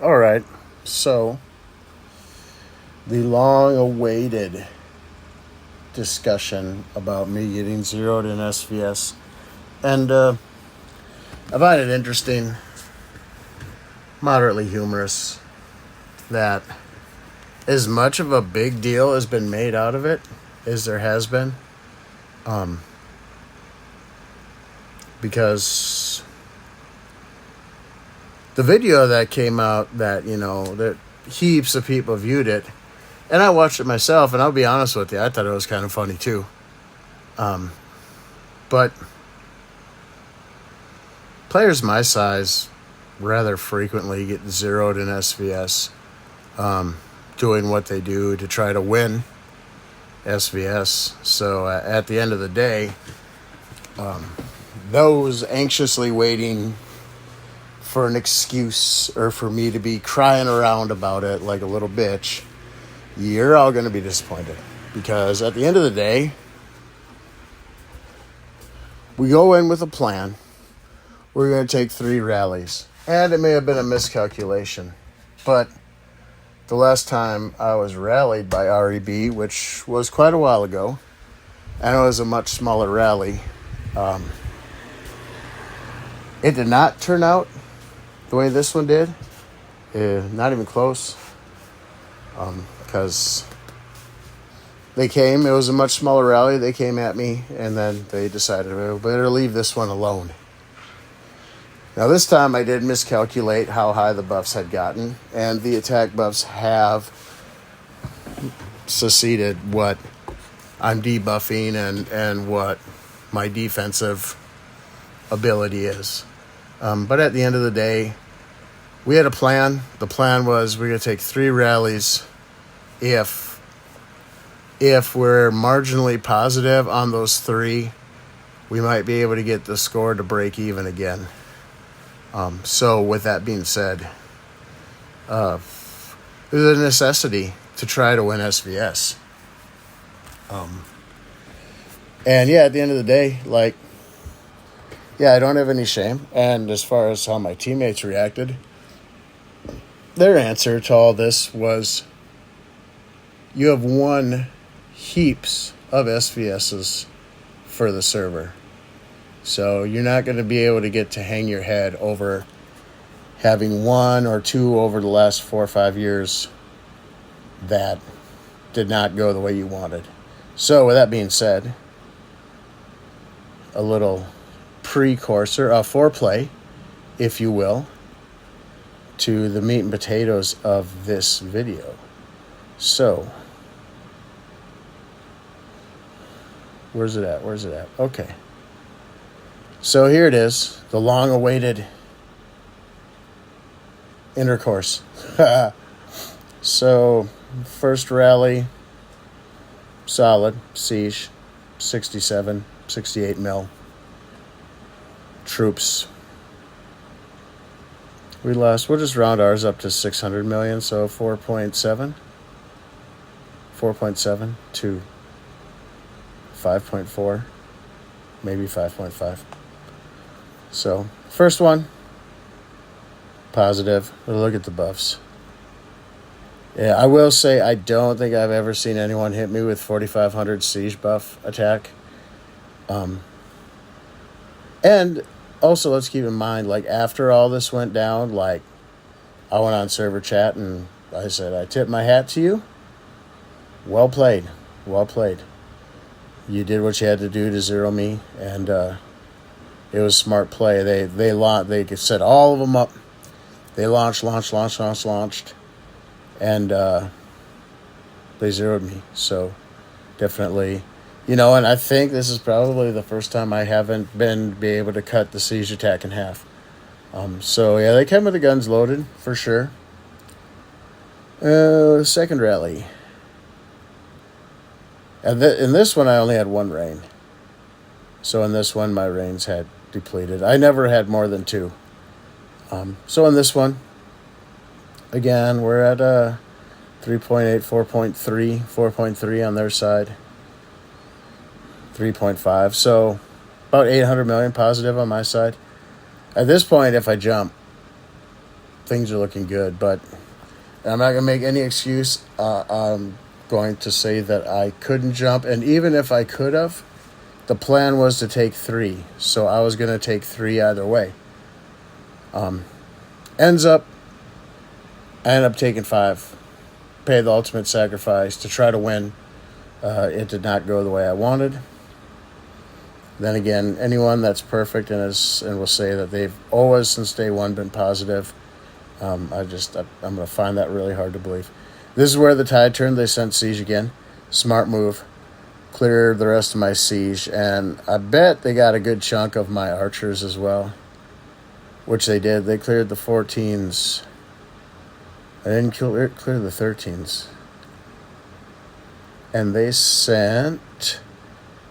All right. So, the long awaited discussion about me getting zeroed in SVS. And I find it interesting, moderately humorous, that as much of a big deal has been made out of it as there has been, because the video that came out that heaps of people viewed it, and I watched it myself, and I'll be honest with you, I thought it was kind of funny too. But players my size rather frequently get zeroed in SVS, doing what they do to try to win SVS. So at the end of the day, those anxiously waiting for an excuse or for me to be crying around about it like a little bitch, you're all going to be disappointed. Because at the end of the day, we go in with a plan. We're going to take 3 rallies. And it may have been a miscalculation. But the last time I was rallied by REB, which was quite a while ago, and it was a much smaller rally, it did not turn out the way this one did. Not even close. Because they came, it was a much smaller rally, they came at me, and then they decided, we better leave this one alone. Now this time I did miscalculate how high the buffs had gotten, and the attack buffs have succeeded what I'm debuffing and what my defensive ability is. But at the end of the day, we had a plan. The plan was we're going to take 3 rallies. If we're marginally positive on those 3, we might be able to get the score to break even again. So with that being said, there's a necessity to try to win SVS. And yeah, at the end of the day, I don't have any shame. And as far as how my teammates reacted, their answer to all this was, you have won heaps of SVSs for the server. So you're not going to be able to get to hang your head over having 1 or 2 over the last 4 or 5 years that did not go the way you wanted. So with that being said, a little precursor, a foreplay, if you will, to the meat and potatoes of this video. So, where's it at? Okay. So here it is, the long-awaited intercourse. So, first rally, solid, siege, 67, 68 mil. Troops. We lost, we'll just round ours up to 600 million, so 4.7 to 5.4, maybe 5.5. So, first one, positive. We'll look at the buffs. Yeah, I will say I don't think I've ever seen anyone hit me with 4,500 siege buff attack. And also, let's keep in mind, after all this went down, I went on server chat and I said, I tip my hat to you. Well played. You did what you had to do to zero me, and it was smart play. They set all of them up. They launched, and they zeroed me. So definitely, and I think this is probably the first time I haven't be able to cut the siege attack in half. So yeah, they came with the guns loaded for sure. Second rally. In this one, I only had 1 rain. So in this one, my rains had depleted. I never had more than 2. So in this one, again, we're at 3.8, 4.3 on their side. 3.5. So about 800 million positive on my side. At this point, if I jump, things are looking good. But I'm not going to make any excuse. I'm going to say that I couldn't jump. And even if I could have, the plan was to take 3. So I was going to take 3 either way. I ended up taking 5. Pay the ultimate sacrifice to try to win. It did not go the way I wanted. Then again, anyone that's perfect and will say that they've always since day one been positive, I'm going to find that really hard to believe. This is where the tide turned. They sent siege again. Smart move. Clear the rest of my siege, and I bet they got a good chunk of my archers as well, which they did. They cleared the 14s. I didn't clear the 13s. And they sent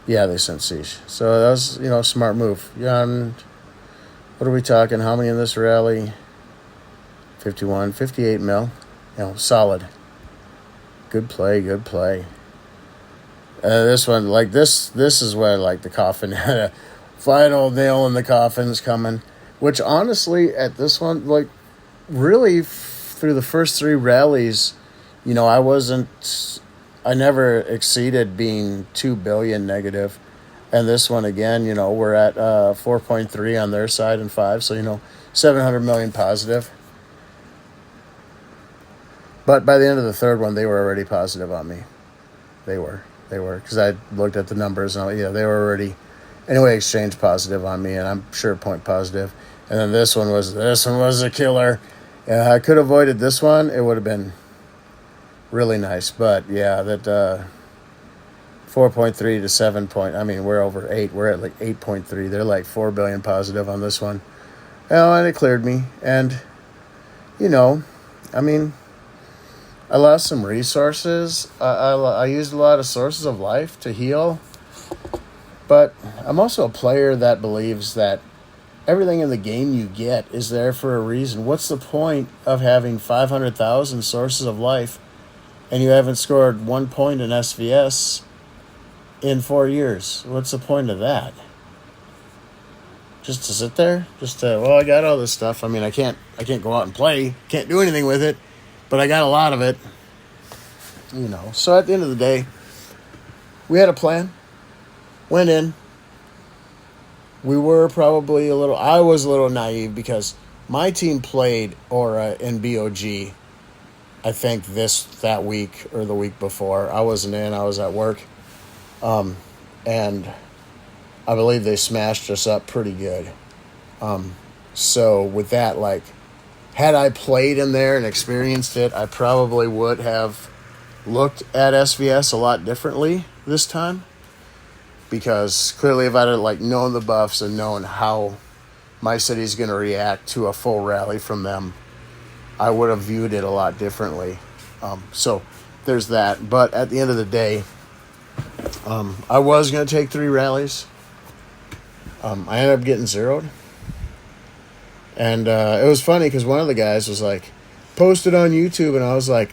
siege. So that was, a smart move. What are we talking? How many in this rally? 51, 58 mil. Solid. Good play. This one, this is where, the coffin had a final nail in the coffin's coming. Which, honestly, at this one, really, through the first 3 rallies, I never exceeded being 2 billion negative. And this one, again, we're at 4.3 on their side and 5. So, 700 million positive. But by the end of the 3rd one, they were already positive on me. They were. Because I looked at the numbers and they were already, anyway, exchange positive on me. And I'm sure point positive. And then this one was a killer. I could have avoided this one. It would have been really nice. But, yeah, that 4.3 to 7 we're over 8. We're at 8.3. They're 4 billion positive on this one. And it cleared me. And, I lost some resources. I used a lot of sources of life to heal. But I'm also a player that believes that everything in the game you get is there for a reason. What's the point of having 500,000 sources of life and you haven't scored 1 point in SVS in 4 years? What's the point of that? Just to sit there? I got all this stuff. I can't go out and play. Can't do anything with it. But I got a lot of it. So at the end of the day, we had a plan. Went in. We were probably I was a little naive because my team played Aura in BOG, I think that week or the week before. I wasn't in. I was at work. And I believe they smashed us up pretty good. So with that, had I played in there and experienced it, I probably would have looked at SVS a lot differently this time. Because clearly if I'd have known the buffs and known how my city's going to react to a full rally from them, I would have viewed it a lot differently. So there's that. But at the end of the day, I was going to take 3 rallies. I ended up getting zeroed. And it was funny because one of the guys was posted on YouTube, and I was at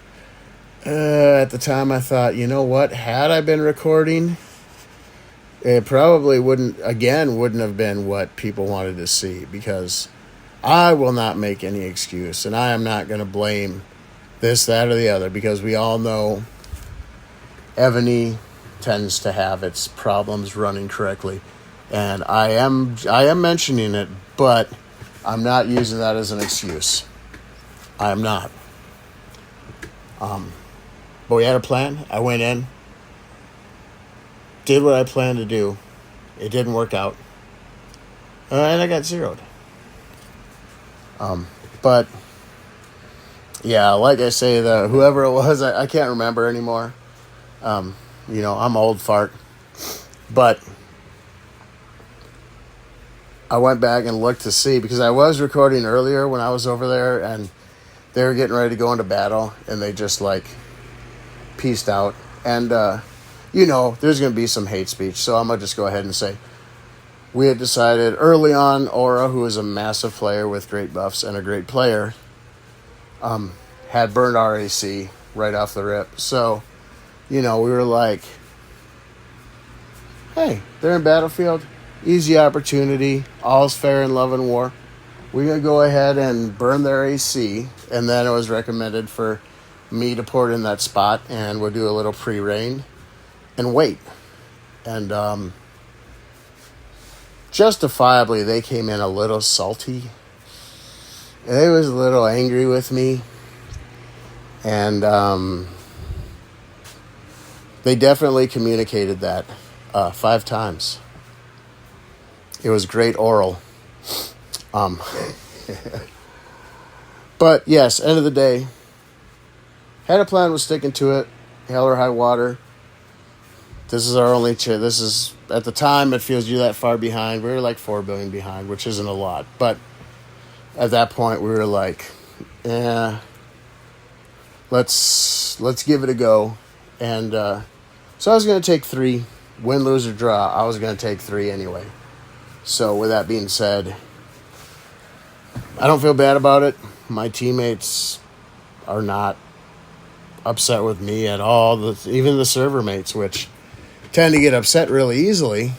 the time I thought, what? Had I been recording, it probably wouldn't have been what people wanted to see, because I will not make any excuse, and I am not going to blame this, that, or the other, because we all know Evony tends to have its problems running correctly, and I am mentioning it, but I'm not using that as an excuse. I am not. But we had a plan. I went in, did what I planned to do. It didn't work out. And I got zeroed. But, yeah, like I say, whoever it was, I can't remember anymore. I'm old fart. But I went back and looked to see, because I was recording earlier when I was over there, and they were getting ready to go into battle, and they just, pieced out. And, there's going to be some hate speech, so I'm going to just go ahead and say, we had decided early on, Aura, who is a massive player with great buffs and a great player, had burned RAC right off the rip. So, we were hey, they're in Battlefield. Easy opportunity. All's fair in love and war. we're going to go ahead and burn their AC. And then it was recommended for me to pour it in that spot, and we'll do a little pre-rain and wait. And justifiably, they came in a little salty. They was a little angry with me. And they definitely communicated that 5 times. It was great oral. But yes, end of the day, had a plan, was sticking to it, hell or high water. This is our only this is, at the time, it feels you're that far behind. We were like 4 billion behind, which isn't a lot. But at that point, we were like, let's give it a go. And so I was going to take 3. Win, lose, or draw, I was going to take 3 anyway. So with that being said, I don't feel bad about it. My teammates are not upset with me at all. Even the server mates, which tend to get upset really easily,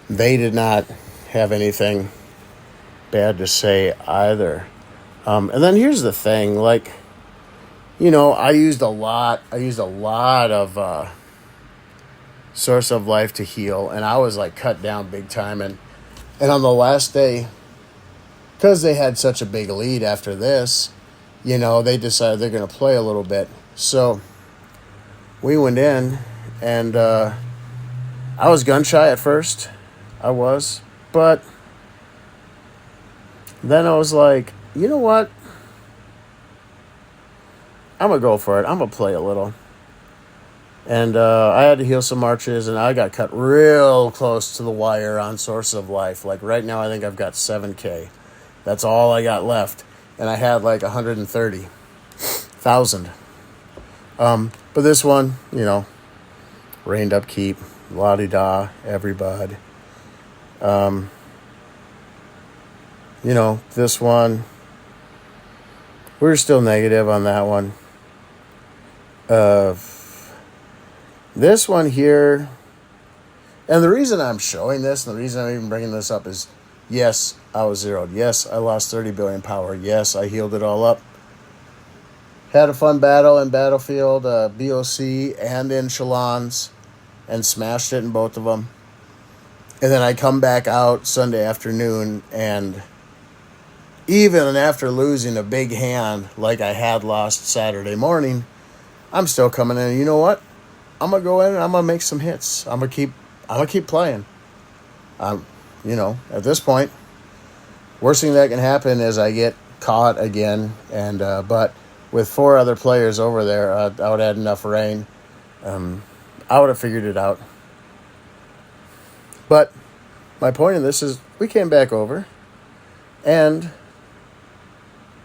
they did not have anything bad to say either. And then here's the thing, like, you know, I used a lot of Source of Life to heal, and I was like cut down big time. And on the last day, because they had such a big lead after this, you know, they decided they're going to play a little bit. So we went in, and I was gun shy at first. I was. But then I was like, you know what? I'm going to go for it. I'm going to play a little. And I had to heal some arches, and I got cut real close to the wire on Source of Life. Like right now, I think I've got 7K. That's all I got left. And I had like 130,000. But this one, you know, rained up keep, la-di-da, everybody. You know, this one, we're still negative on that one. This one here, and the reason I'm showing this, and the reason I'm even bringing this up is, yes, I was zeroed. Yes, I lost 30 billion power. Yes, I healed it all up. Had a fun battle in Battlefield, BOC, and in Shalons, and smashed it in both of them. And then I come back out Sunday afternoon, and even after losing a big hand like I had lost Saturday morning, I'm still coming in. You know what? I'm gonna go in and I'm gonna make some hits. I'm gonna keep playing. You know, at this point, worst thing that can happen is I get caught again. And but with 4 other players over there, I would have had enough rain. I would have figured it out. But my point in this is, we came back over and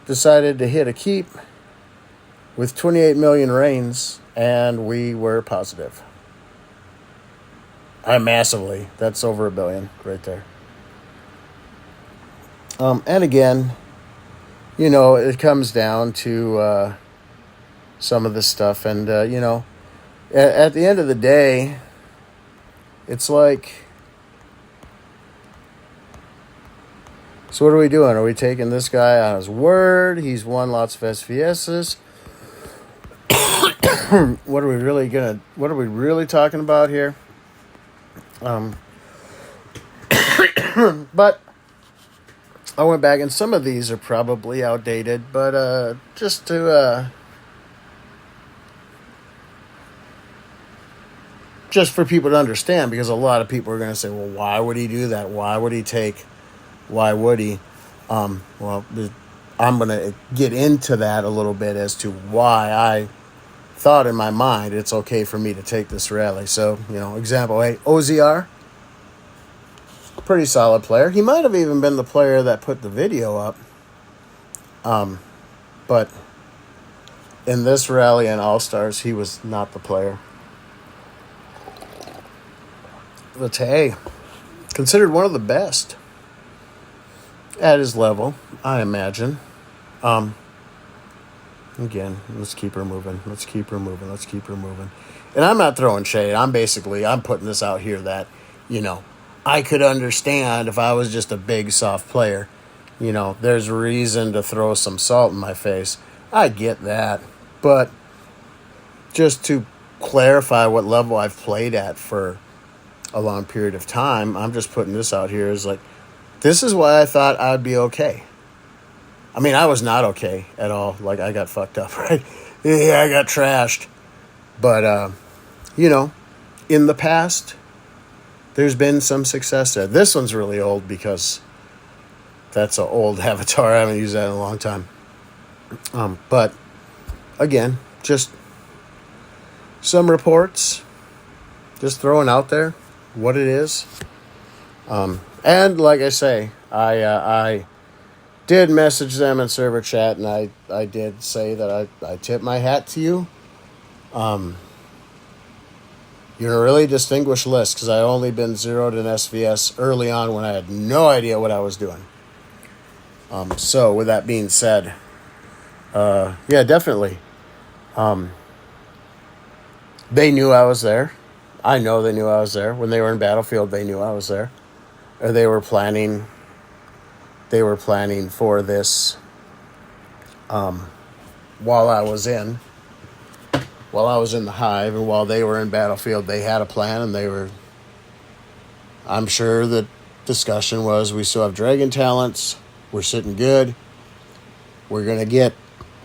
decided to hit a keep with 28 million rains, and we were positive. Massively. That's over 1 billion right there. And again, you know, it comes down to some of this stuff. And, you know, at the end of the day, it's like, so what are we doing? Are we taking this guy on his word? He's won lots of SVSs. What are we really talking about here? But I went back, and some of these are probably outdated, but just for people to understand, because a lot of people are going to say, well, why would he do that? Why would he? Well, I'm going to get into that a little bit as to why I thought in my mind it's okay for me to take this rally. So, you know, example A, OZR, pretty solid player. He might have even been the player that put the video up. But in this rally and All-Stars, he was not the player. But hey, considered one of the best at his level, I imagine. Again, let's keep her moving. And I'm not throwing shade. I'm putting this out here that, you know, I could understand if I was just a big, soft player. there's reason to throw some salt in my face. I get that. But just to clarify what level I've played at for a long period of time, I'm just putting this out here as like, this is why I thought I'd be okay. I mean, I was not okay at all. Like, I got fucked up, right? Yeah, I got trashed. But, in the past, there's been some success there. This one's really old because that's an old avatar. I haven't used that in a long time. But, again, just some reports. Just throwing out there what it is. And like I say, I did message them in server chat, and I did say that I tip my hat to you. You're a really distinguished list because I only been zeroed in SVS early on when I had no idea what I was doing. So with that being said, yeah, definitely. They knew I was there. I know they knew I was there. When they were in Battlefield, they knew I was there. Or they were planning for this while I was in the hive, and while they were in Battlefield, they had a plan, and I'm sure the discussion was, we still have Dragon talents, we're sitting good, we're going to get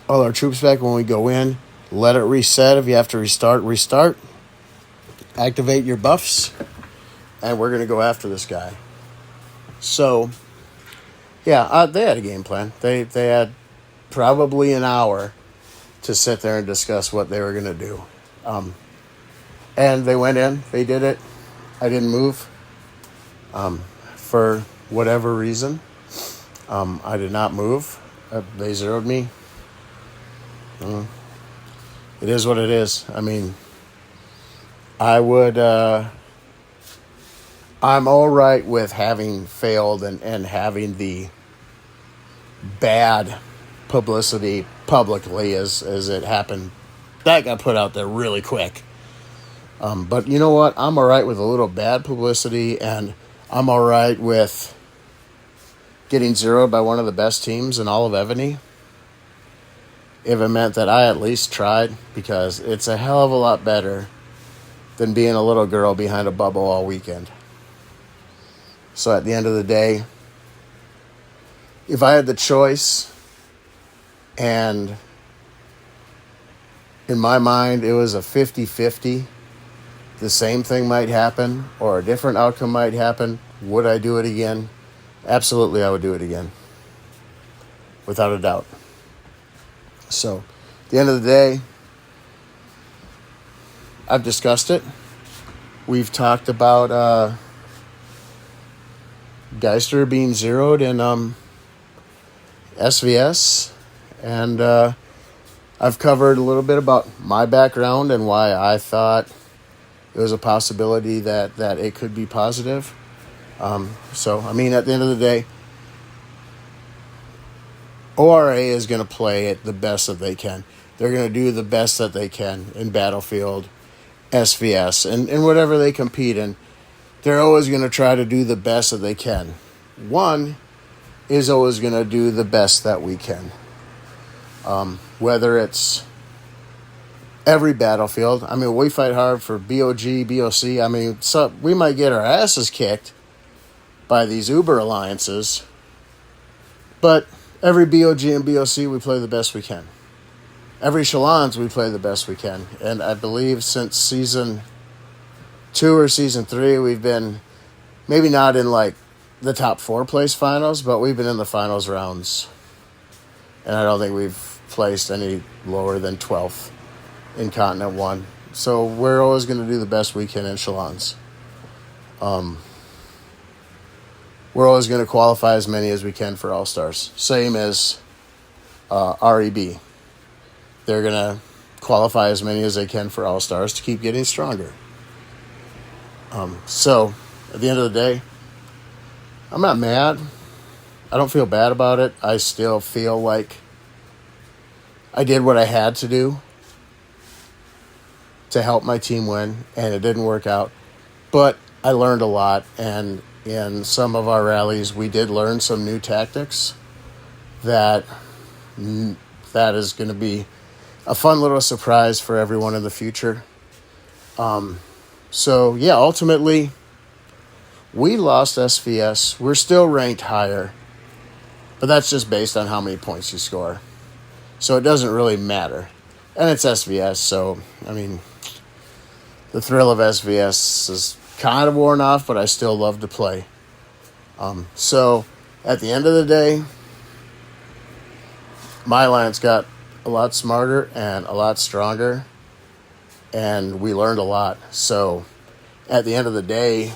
all our troops back when we go in, let it reset. If you have to restart, activate your buffs, and we're going to go after this guy. So, yeah, they had a game plan. They had probably an hour to sit there and discuss what they were going to do. And they went in. They did it. I didn't move. For whatever reason, I did not move. They zeroed me. It is what it is. I mean, I'm all right with having failed and having the bad publicity publicly as it happened. That got put out there really quick. But you know what? I'm all right with a little bad publicity, and I'm all right with getting zeroed by one of the best teams in all of Evony, if it meant that I at least tried, because it's a hell of a lot better than being a little girl behind a bubble all weekend. So at the end of the day, if I had the choice, and in my mind it was a 50-50, the same thing might happen or a different outcome might happen, would I do it again? Absolutely, I would do it again. Without a doubt. So, at the end of the day, I've discussed it. We've talked about Geister being zeroed in SVS, and I've covered a little bit about my background and why I thought it was a possibility that it could be positive. So, I mean, at the end of the day, ORA is going to play it the best that they can. They're going to do the best that they can in Battlefield, SVS, and whatever they compete in. They're always going to try to do the best that they can. One is always going to do the best that we can. Whether it's every Battlefield. I mean, we fight hard for BOG, BOC. I mean, so we might get our asses kicked by these Uber alliances, but every BOG and BOC, we play the best we can. Every Shalans, we play the best we can. And I believe since Season 2 or Season 3, we've been maybe not in, like, the top 4 place finals, but we've been in the finals rounds. And I don't think we've placed any lower than 12th in Continent 1. So we're always going to do the best we can in Shalans. We're always going to qualify as many as we can for All-Stars. Same as REB. They're going to qualify as many as they can for All-Stars to keep getting stronger. So, at the end of the day, I'm not mad. I don't feel bad about it. I still feel like I did what I had to do to help my team win, and it didn't work out. But I learned a lot, and in some of our rallies, we did learn some new tactics that that is going to be a fun little surprise for everyone in the future. So yeah, ultimately, we lost SVS. We're still ranked higher, but that's just based on how many points you score. So it doesn't really matter. And it's SVS, so, I mean, the thrill of SVS is kind of worn off, but I still love to play. So at the end of the day, my alliance got a lot smarter and a lot stronger, and we learned a lot. So at the end of the day,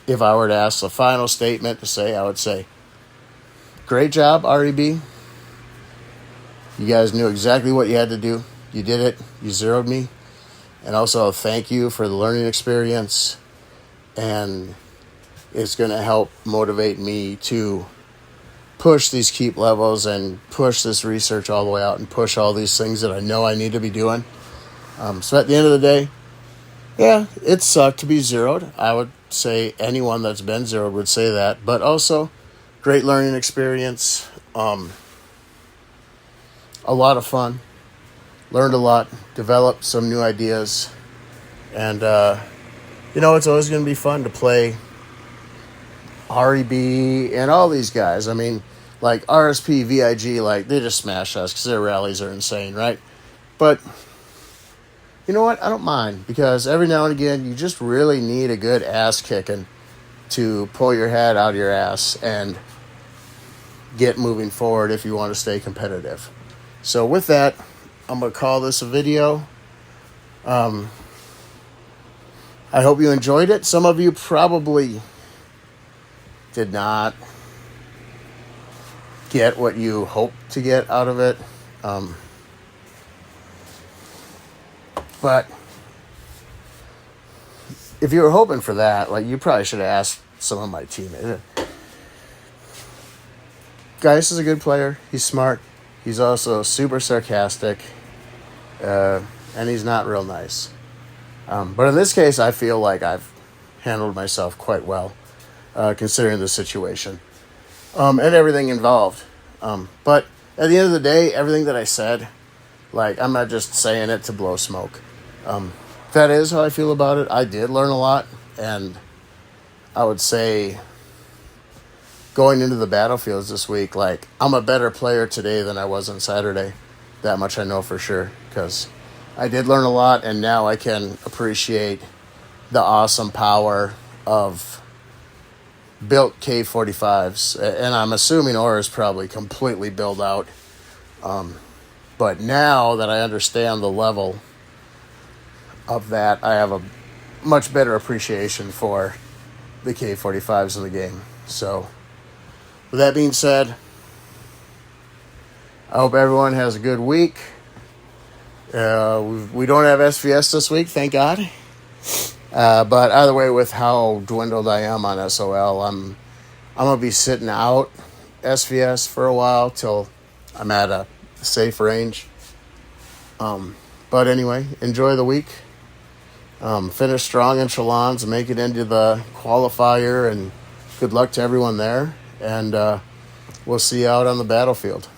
if I were to ask a final statement to say, I would say, great job, REB. You guys knew exactly what you had to do. You did it. You zeroed me. And also, thank you for the learning experience. And it's going to help motivate me to push these keep levels and push this research all the way out and push all these things that I know I need to be doing. So at the end of the day, yeah, it sucked to be zeroed. I would say anyone that's been zeroed would say that. But also, great learning experience. A lot of fun. Learned a lot. Developed some new ideas. And, it's always going to be fun to play REB and all these guys. I mean, like RSP, VIG, like they just smash us because their rallies are insane, right? But you know what? I don't mind, because every now and again you just really need a good ass kicking to pull your head out of your ass and get moving forward if you want to stay competitive. So with that, I'm going to call this a video. I hope you enjoyed it. Some of you probably did not get what you hoped to get out of it. But if you were hoping for that, like, you probably should have asked some of my teammates. Gaius is a good player. He's smart. He's also super sarcastic. And he's not real nice. But in this case, I feel like I've handled myself quite well, considering the situation and everything involved. But at the end of the day, everything that I said, like, I'm not just saying it to blow smoke. That is how I feel about it. I did learn a lot, and I would say going into the battlefields this week, like, I'm a better player today than I was on Saturday. That much I know for sure, because I did learn a lot, and now I can appreciate the awesome power of built K45s. And I'm assuming Aura is probably completely built out. But now that I understand the level of that, I have a much better appreciation for the K45s in the game. So, with that being said, I hope everyone has a good week. We don't have SVS this week, thank God. But either way, with how dwindled I am on SOL, I'm going to be sitting out SVS for a while till I'm at a safe range. But anyway, enjoy the week. Finish strong in Chalons and make it into the qualifier, and good luck to everyone there. And we'll see you out on the battlefield.